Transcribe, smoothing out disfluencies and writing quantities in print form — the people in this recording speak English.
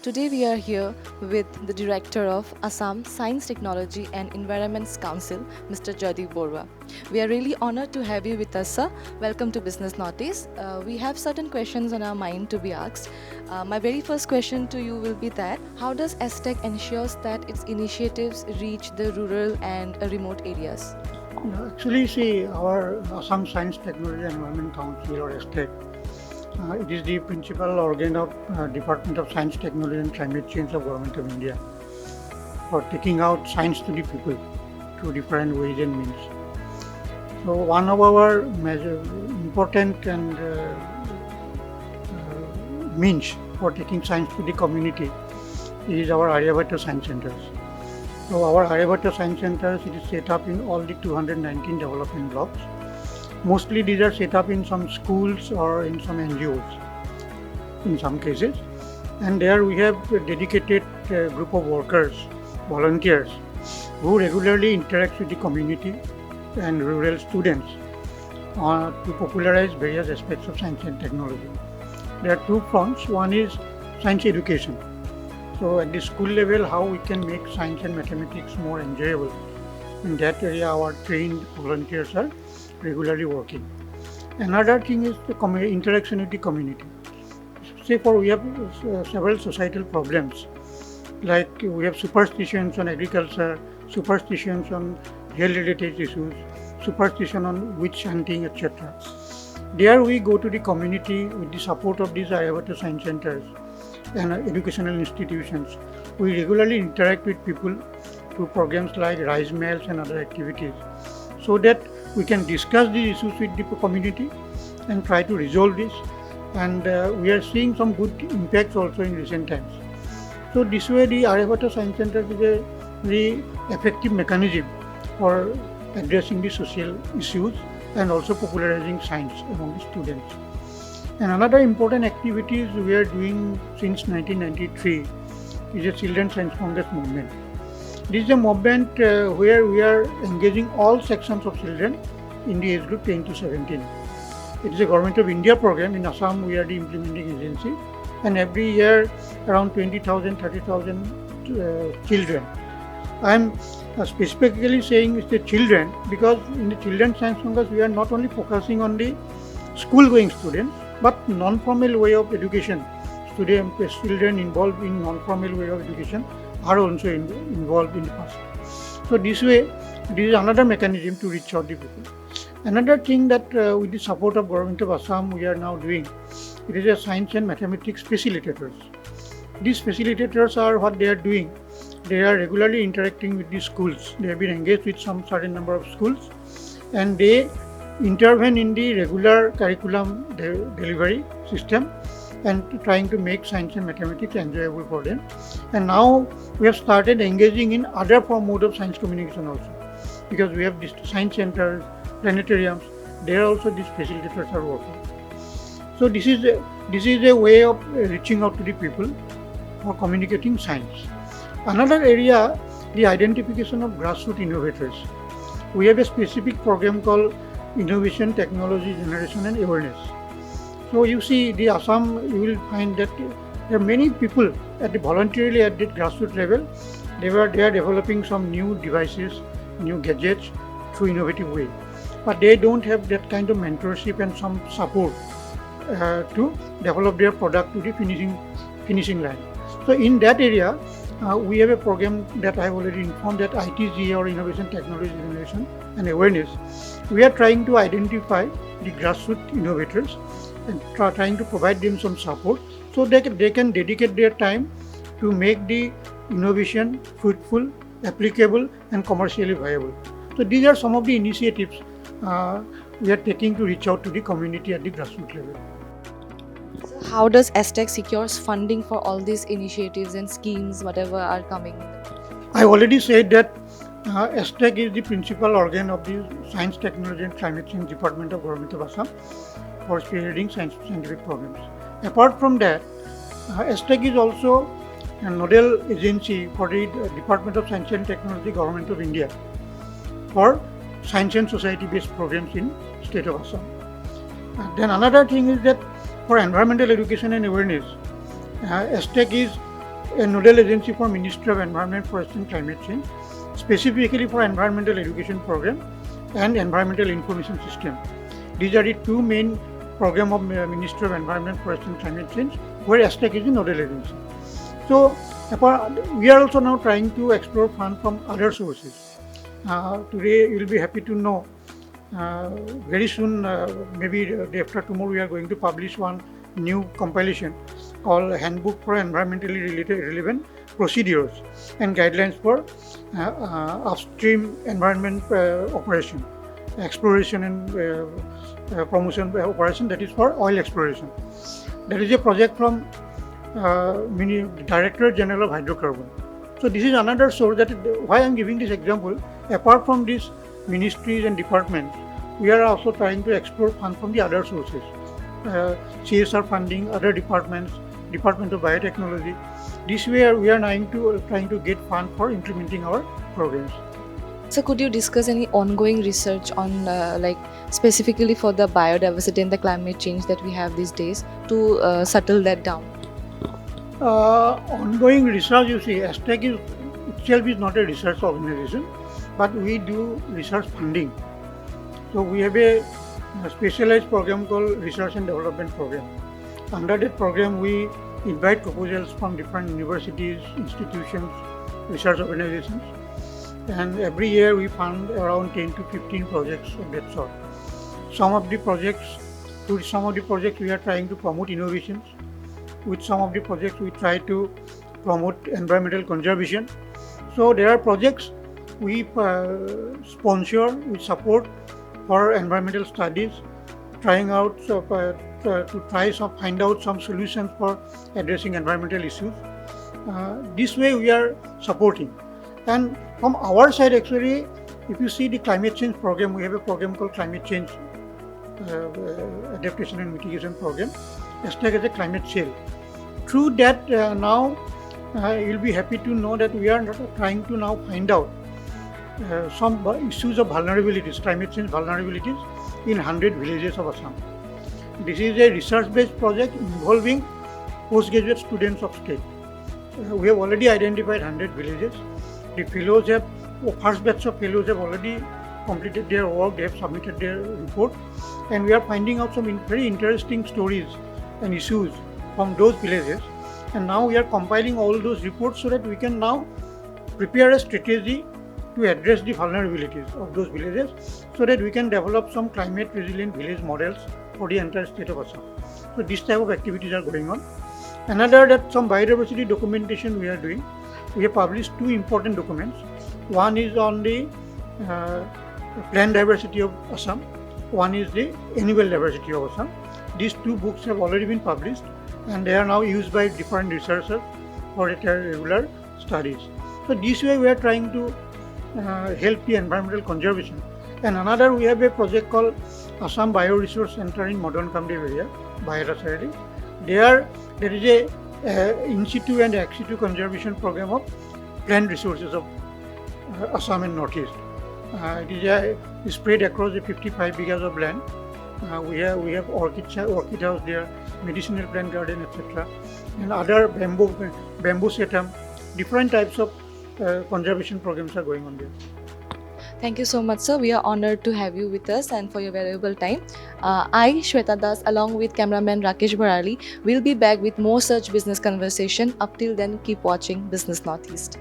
Today we are here with the Director of Assam Science, Technology and Environments Council, Mr. Jaideep Baruah. We are really honored to have you with us, sir. Welcome to Business Notice. We have certain questions on our mind to be asked. My very first question to you will be that how does ASTEC ensures that its initiatives reach the rural and remote areas? Actually, see, our Assam Science, Technology and Environment Council or ASTEC, it is the principal organ of Department of Science, Technology and Climate Change of Government of India for taking out science to the people through different ways and means. So one of our major important and means for taking science to the community is our Aryabhata Science Centers. So our Aryabhata Science Centers, it is set up in all the 219 development blocks. Mostly these are set up in some schools or in some NGOs in some cases. And there we have a dedicated group of workers, volunteers, who regularly interact with the community and rural students to popularize various aspects of science and technology. There are two fronts. One is science education. So at the school level, how we can make science and mathematics more enjoyable. In that area, our trained volunteers are regularly working. Another thing is the interaction with the community. Say for we have several societal problems, like we have superstitions on agriculture, superstitions on health-related issues, superstition on witch hunting, etc. There we go to the community with the support of these Aryabhata Science Centers and educational institutions. We regularly interact with people through programs like rice mills and other activities, so that we can discuss these issues with the community and try to resolve this. And we are seeing some good impacts also in recent times. So this way the Aryabhata Science Center is a very effective mechanism for addressing the social issues and also popularizing science among the students. And another important activities we are doing since 1993 is a Children's Science Congress movement. This is a movement where we are engaging all sections of children in the age group 10 to 17. It is a Government of India program. In Assam, we are the implementing agency. And every year, around 20,000, 30,000 children. I am specifically saying it's the children because in the Children's Science Congress, we are not only focusing on the school-going students, but non-formal way of education. Children involved in non-formal way of education are also involved in the past. So this way, this is another mechanism to reach out the people. Another thing that with the support of Government of Assam, we are now doing, it is a science and mathematics facilitators. These facilitators are what they are doing. They are regularly interacting with the schools. They have been engaged with some certain number of schools, and they intervene in the regular curriculum delivery system and trying to make science and mathematics enjoyable for them. And now we have started engaging in other mode of science communication also, because we have these science centers, planetariums. There also these facilitators are working. So this is a way of reaching out to the people for communicating science. Another area, the identification of grassroots innovators. We have a specific program called Innovation, Technology, Generation and Awareness. So you see, the Assam, you will find that there are many people voluntarily at the grassroots level. They are developing some new devices, new gadgets through innovative way, but they don't have that kind of mentorship and some support to develop their product to the finishing line. So in that area, we have a program that I have already informed, that ITG or Innovation, Technology, Generation and Awareness. We are trying to identify the grassroots innovators and trying to provide them some support so they can dedicate their time to make the innovation fruitful, applicable and commercially viable. So these are some of the initiatives we are taking to reach out to the community at the grassroots level. So how does ASTEC secures funding for all these initiatives and schemes, whatever are coming? I already said that ASTEC is the principal organ of the Science, Technology and Climate Change Department of Government of Assam for spearheading scientific programs. Apart from that, ASTEC is also a nodal agency for the Department of Science and Technology, Government of India for science and society-based programs in state of Assam. Then another thing is that for environmental education and awareness, ASTEC is a nodal agency for Ministry of Environment, Forest and Climate Change, specifically for environmental education program and environmental information system. These are the two main program of Ministry of Environment, Forest and Climate Change, where ASTEC is the nodal agency. So we are also now trying to explore funds from other sources. Today you will be happy to know very soon, maybe day after tomorrow, we are going to publish one new compilation called Handbook for Environmentally Relevant Procedures and Guidelines for Upstream Environment Operation, Exploration and Promotion Operation, that is for oil exploration. That is a project from Directorate General of Hydrocarbon. So this is another source that why I am giving this example. Apart from these ministries and departments, we are also trying to explore funds from the other sources. CSR funding, other departments, Department of Biotechnology. This way we are trying to get funds for implementing our programs. So could you discuss any ongoing research on like specifically for the biodiversity and the climate change that we have these days to settle that down? Ongoing research, you see, ASTEC itself is not a research organization, but we do research funding. So we have a specialized program called Research and Development Program. Under that program, we invite proposals from different universities, institutions, research organizations, and every year we fund around 10 to 15 projects of that sort. With some of the projects we are trying to promote innovations. With some of the projects we try to promote environmental conservation. So there are projects we sponsor, we support for environmental studies, trying out to find out some solutions for addressing environmental issues. This way we are supporting. And from our side, actually, if you see the climate change program, we have a program called Climate Change Adaptation and Mitigation Program. ASTEC as a climate cell. Through that, now you'll be happy to know that we are trying to now find out some issues of vulnerabilities, climate change vulnerabilities in 100 villages of Assam. This is a research-based project involving postgraduate students of state. We have already identified 100 villages. The fellows first batch of fellows have already completed their work, they have submitted their report, and we are finding out some very interesting stories and issues from those villages. And now we are compiling all those reports so that we can now prepare a strategy to address the vulnerabilities of those villages so that we can develop some climate resilient village models for the entire state of Assam. So this type of activities are going on. Another, that some biodiversity documentation we are doing. We have published two important documents. One is on the plant diversity of Assam. One is the animal diversity of Assam. These two books have already been published and they are now used by different researchers for regular studies. So this way we are trying to help the environmental conservation. And another, we have a project called Assam Bioresource Center in Modern Kamdev area, Biotechnology. There is a in situ and ex situ conservation program of plant resources of Assam and Northeast. It is spread across the 55 bighas of land. We have orchid house there, medicinal plant garden, etc. And other bamboo setum, different types of conservation programs are going on there. Thank you so much, sir. We are honored to have you with us and for your valuable time. I, Shweta Das, along with cameraman Rakesh Bharali, will be back with more such business conversation. Up till then, keep watching Business Northeast.